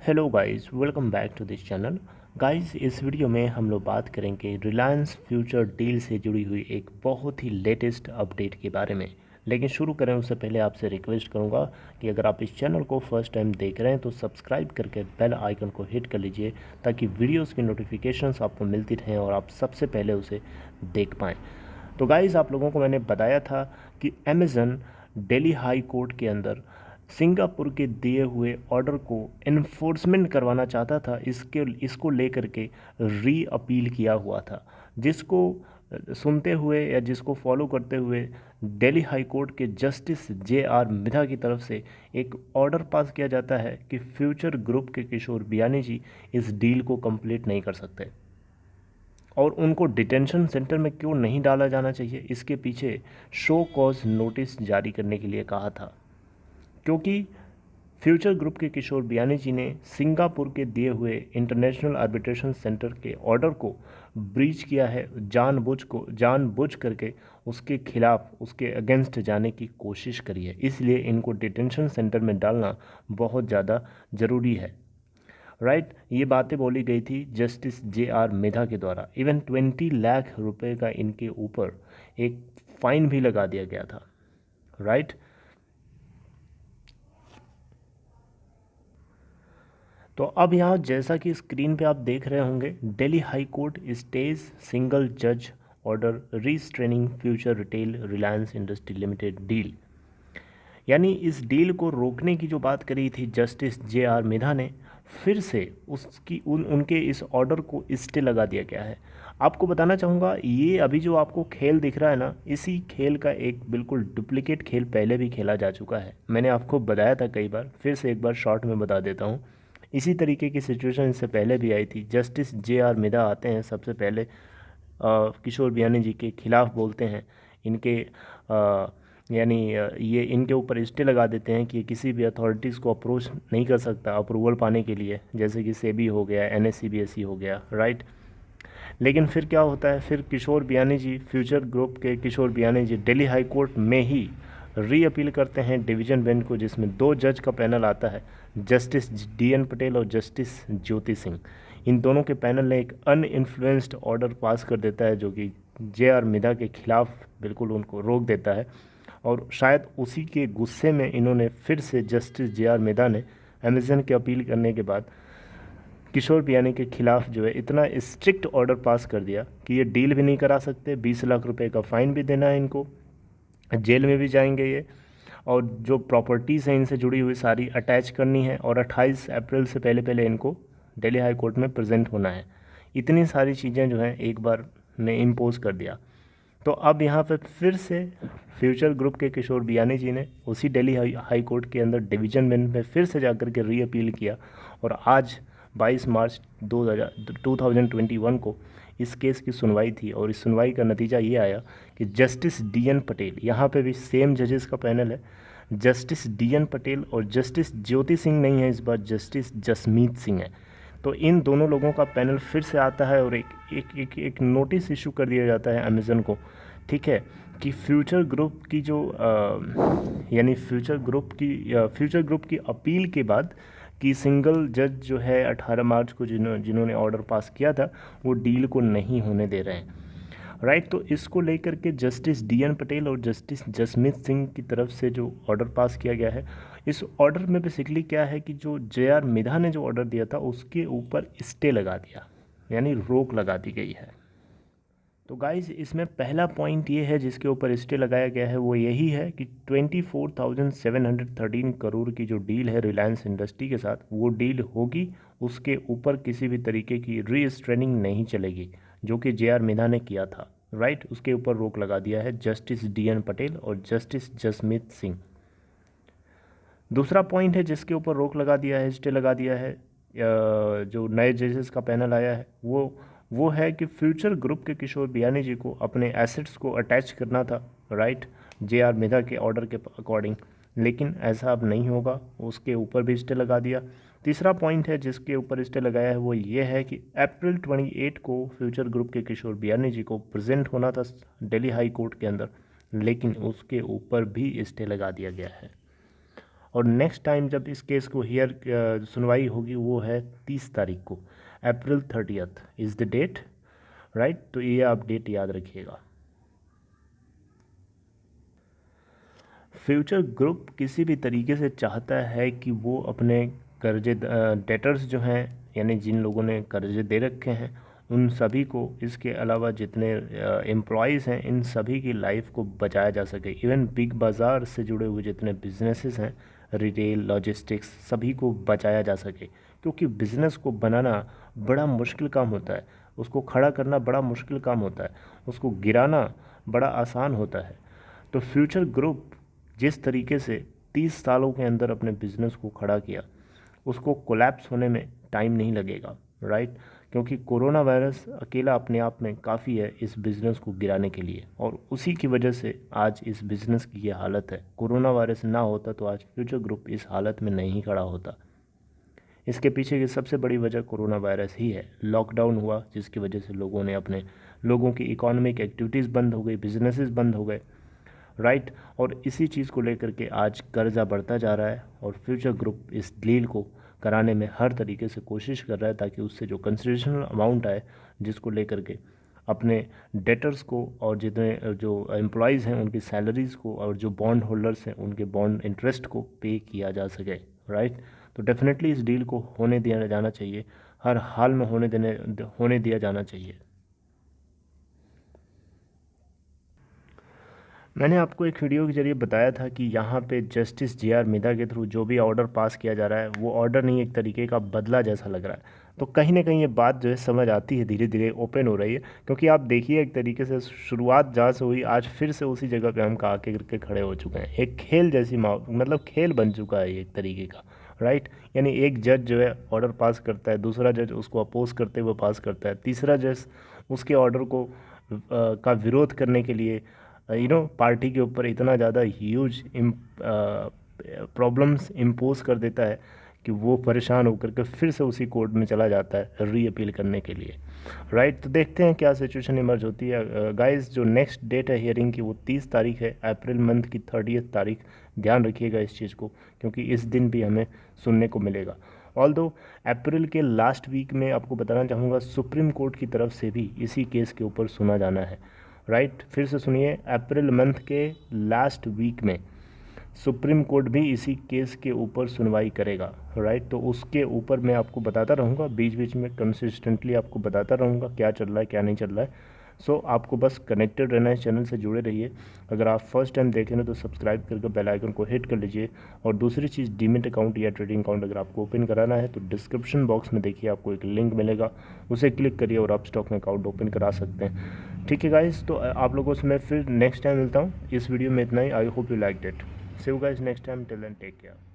Hello guys, welcome back to this channel. Guys, इस video में हम लोग बात करेंगे रिलायंस फ्यूचर डील से जुड़ी हुई एक बहुत ही लेटेस्ट अपडेट के बारे में। लेकिन शुरू करें उससे पहले आपसे रिक्वेस्ट करूंगा कि अगर आप इस चैनल को फर्स्ट टाइम देख रहे हैं तो सब्सक्राइब करके बेल आइकन को हिट कर लीजिए ताकि वीडियोस की नोटिफिकेशंस आपको मिलती रहें और आप सबसे पहले उसे देख पाएँ। तो गाइस, आप लोगों को मैंने बताया था कि अमेज़न दिल्ली हाई कोर्ट के अंदर सिंगापुर के दिए हुए ऑर्डर को इन्फोर्समेंट करवाना चाहता था। इसको लेकर के री अपील किया हुआ था, जिसको सुनते हुए या जिसको फॉलो करते हुए दिल्ली हाई कोर्ट के जस्टिस JR मिधा की तरफ से एक ऑर्डर पास किया जाता है कि फ्यूचर ग्रुप के किशोर बियानी जी इस डील को कंप्लीट नहीं कर सकते और उनको डिटेंशन सेंटर में क्यों नहीं डाला जाना चाहिए, इसके पीछे शो कॉज नोटिस जारी करने के लिए कहा था। क्योंकि फ्यूचर ग्रुप के किशोर बियानी जी ने सिंगापुर के दिए हुए इंटरनेशनल आर्बिट्रेशन सेंटर के ऑर्डर को ब्रीच किया है, जानबूझ करके उसके खिलाफ, उसके अगेंस्ट जाने की कोशिश करी है। इसलिए इनको डिटेंशन सेंटर में डालना बहुत ज़्यादा ज़रूरी है। राइट, ये बातें बोली गई थी जस्टिस JR मिधा के द्वारा। इवन 20 लाख रुपए का इनके ऊपर एक फाइन भी लगा दिया गया था। राइट, तो अब यहाँ जैसा कि स्क्रीन पे आप देख रहे होंगे, Delhi high court stays single जज order restraining future retail Reliance industry limited deal. यानी इस डील को रोकने की जो बात करी थी जस्टिस JR मिधा ने, फिर से उनके इस ऑर्डर को स्टे लगा दिया गया है। आपको बताना चाहूँगा, ये अभी जो आपको खेल दिख रहा है ना, इसी खेल का एक बिल्कुल डुप्लीकेट खेल पहले भी खेला जा चुका है। मैंने आपको बताया था कई बार, फिर से एक बार शॉर्ट में बता देता हूँ। इसी तरीके की सिचुएशन इससे पहले भी आई थी। जस्टिस JR मिधा आते हैं, सबसे पहले किशोर बियानी जी के खिलाफ बोलते हैं, इनके ये इनके ऊपर स्टे लगा देते हैं कि किसी भी अथॉरिटीज़ को अप्रोच नहीं कर सकता अप्रूवल पाने के लिए, जैसे कि सेबी हो गया, NSE-BSE हो गया। राइट, लेकिन फिर क्या होता है, फिर किशोर बियानी जी, फ्यूचर ग्रुप के किशोर बियानी जी दिल्ली हाई कोर्ट में ही री अपील करते हैं डिवीज़न बेंच को, जिसमें 2 जज का पैनल आता है, जस्टिस DN पटेल और जस्टिस ज्योति सिंह। इन दोनों के पैनल ने एक अनइन्फ्लुएंस्ड ऑर्डर पास कर देता है जो कि JR मिधा के खिलाफ बिल्कुल उनको रोक देता है। और शायद उसी के गुस्से में इन्होंने फिर से जस्टिस JR मिधा ने अमेज़न की अपील करने के बाद किशोर बियानी के खिलाफ जो है इतना स्ट्रिक्ट ऑर्डर पास कर दिया कि ये डील भी नहीं करा सकते, 20 लाख रुपए का फ़ाइन भी देना है इनको, जेल में भी जाएंगे ये, और जो प्रॉपर्टीज़ हैं इनसे जुड़ी हुई सारी अटैच करनी है, और 28 अप्रैल से पहले पहले इनको दिल्ली हाई कोर्ट में प्रेजेंट होना है। इतनी सारी चीज़ें जो हैं एक बार ने इम्पोज कर दिया। तो अब यहाँ पे फिर से फ्यूचर ग्रुप के किशोर बियानी जी ने उसी दिल्ली हाई कोर्ट के अंदर डिवीज़न बेंच में फिर से जाकर के री अपील किया, और आज 22 मार्च 2021 को इस केस की सुनवाई थी। और इस सुनवाई का नतीजा ये आया कि जस्टिस DN पटेल, यहाँ पे भी सेम जजेस का पैनल है, जस्टिस DN पटेल और जस्टिस ज्योति सिंह नहीं है, इस बार जस्टिस जसमीत सिंह है। तो इन दोनों लोगों का पैनल फिर से आता है और एक नोटिस इशू कर दिया जाता है अमेज़न को, ठीक है, कि फ्यूचर ग्रुप की जो यानी फ्यूचर ग्रुप की अपील के बाद कि सिंगल जज जो है 18 मार्च को जिन्होंने ऑर्डर पास किया था, वो डील को नहीं होने दे रहे हैं। राइट, तो इसको लेकर के जस्टिस DN पटेल और जस्टिस जसमीत सिंह की तरफ से जो ऑर्डर पास किया गया है, इस ऑर्डर में बेसिकली क्या है कि जो JR मिधा ने जो ऑर्डर दिया था उसके ऊपर स्टे लगा दिया, यानी रोक लगा दी गई है। तो गाइज, इसमें पहला पॉइंट ये है जिसके ऊपर स्टे लगाया गया है, वो यही है कि 24,713 करोड़ की जो डील है रिलायंस इंडस्ट्री के साथ, वो डील होगी, उसके ऊपर किसी भी तरीके की रीस्ट्रेनिंग नहीं चलेगी, जो कि JR मिधा ने किया था। राइट, उसके ऊपर रोक लगा दिया है जस्टिस DN पटेल और जस्टिस जसमीत सिंह। दूसरा पॉइंट है जिसके ऊपर रोक लगा दिया है, स्टे लगा दिया है, जो नए जजेस का पैनल आया है, वो है कि फ्यूचर ग्रुप के किशोर बियानी जी को अपने एसेट्स को अटैच करना था। राइट, JR मिधा के ऑर्डर के अकॉर्डिंग, लेकिन ऐसा अब नहीं होगा, उसके ऊपर भी स्टे लगा दिया। तीसरा पॉइंट है जिसके ऊपर स्टे लगाया है, वो ये है कि अप्रैल 28 को फ्यूचर ग्रुप के किशोर बियानी जी को प्रेजेंट होना था दिल्ली हाई कोर्ट के अंदर, लेकिन उसके ऊपर भी स्टे लगा दिया गया है। और नेक्स्ट टाइम जब इस केस को हियर सुनवाई होगी वो है 30 तारीख को, April 30th is the date, right. तो ये आप डेट याद रखिएगा। फ्यूचर ग्रुप किसी भी तरीके से चाहता है कि वो अपने कर्जे डेटर्स जो हैं, यानी जिन लोगों ने कर्जे दे रखे हैं, उन सभी को, इसके अलावा जितने एम्प्लॉयज़ हैं, इन सभी की लाइफ को बचाया जा सके। इवन बिग बाज़ार से जुड़े हुए जितने बिजनेसेस हैं, रिटेल, लॉजिस्टिक्स, सभी को बचाया जा सके, क्योंकि बिज़नेस को बनाना बड़ा मुश्किल काम होता है, उसको खड़ा करना बड़ा मुश्किल काम होता है, उसको गिराना बड़ा आसान होता है। तो फ्यूचर ग्रुप जिस तरीके से 30 सालों के अंदर अपने बिज़नेस को खड़ा किया, उसको कोलैप्स होने में टाइम नहीं लगेगा, राइट। क्योंकि कोरोना वायरस अकेला अपने आप में काफ़ी है इस बिज़नेस को गिराने के लिए, और उसी की वजह से आज इस बिज़नेस की ये हालत है। कोरोना वायरस ना होता तो आज फ्यूचर ग्रुप इस हालत में नहीं खड़ा होता। इसके पीछे की सबसे बड़ी वजह कोरोना वायरस ही है। लॉकडाउन हुआ जिसकी वजह से लोगों की इकोनॉमिक एक्टिविटीज़ बंद हो गई, बिजनेसेस बंद हो गए, राइट। और इसी चीज़ को लेकर के आज कर्जा बढ़ता जा रहा है, और फ्यूचर ग्रुप इस डील को कराने में हर तरीके से कोशिश कर रहा है ताकि उससे जो कंसिडरेशनल अमाउंट आए, जिसको लेकर के अपने डेटर्स को और जितने जो एम्प्लॉयज़ हैं उनकी सैलरीज़ को, और जो बॉन्ड होल्डर्स हैं उनके बॉन्ड इंटरेस्ट को पे किया जा सके, राइट। तो डेफिनेटली इस डील को होने दिया जाना चाहिए, हर हाल में होने दिया जाना चाहिए। मैंने आपको एक वीडियो के जरिए बताया था कि यहाँ पे जस्टिस JR मिधा के थ्रू जो भी ऑर्डर पास किया जा रहा है, वो ऑर्डर नहीं, एक तरीके का बदला जैसा लग रहा है। तो कहीं ना कहीं ये बात जो है समझ आती है, धीरे धीरे ओपन हो रही है। क्योंकि आप देखिए, एक तरीके से शुरुआत जहाँ से हुई, आज फिर से उसी जगह पे हम आके करके खड़े हो चुके हैं। एक खेल जैसी मतलब खेल बन चुका है एक तरीके का, राइट। यानी एक जज जो है ऑर्डर पास करता है, दूसरा जज उसको अपोज करते हुए पास करता है, तीसरा जज उसके ऑर्डर को का विरोध करने के लिए पार्टी के ऊपर इतना ज़्यादा ह्यूज प्रॉब्लम्स इम्पोज कर देता है कि वो परेशान होकर के फिर से उसी कोर्ट में चला जाता है री अपील करने के लिए, राइट। तो देखते हैं क्या सिचुएशन इमर्ज होती है। गाइस, जो नेक्स्ट डेट है हियरिंग की वो 30 तारीख है, अप्रैल मंथ की 30th तारीख। ध्यान रखिएगा इस चीज़ को, क्योंकि इस दिन भी हमें सुनने को मिलेगा। ऑल्दो अप्रैल के लास्ट वीक में आपको बताना चाहूँगा, सुप्रीम कोर्ट की तरफ से भी इसी केस के ऊपर सुना जाना है, राइट। फिर से सुनिए, अप्रैल मंथ के लास्ट वीक में सुप्रीम कोर्ट भी इसी केस के ऊपर सुनवाई करेगा, राइट। तो उसके ऊपर मैं आपको बताता रहूँगा, बीच बीच में कंसिस्टेंटली आपको बताता रहूँगा क्या चल रहा है क्या नहीं चल रहा है। सो आपको बस कनेक्टेड रहना है, चैनल से जुड़े रहिए। अगर आप फर्स्ट टाइम देखें ना तो सब्सक्राइब करके बेल आइकन को हिट कर लीजिए। और दूसरी चीज़, डीमेट अकाउंट या ट्रेडिंग अकाउंट अगर आपको ओपन कराना है तो डिस्क्रिप्शन बॉक्स में देखिए आपको एक लिंक मिलेगा, उसे क्लिक करिए और आप स्टॉक में अकाउंट ओपन करा सकते हैं। ठीक है गाइस, तो आप लोगों से मैं फिर नेक्स्ट टाइम मिलता हूँ। इस वीडियो में इतना ही। I hope you like it. See you guys next time. Till then take care.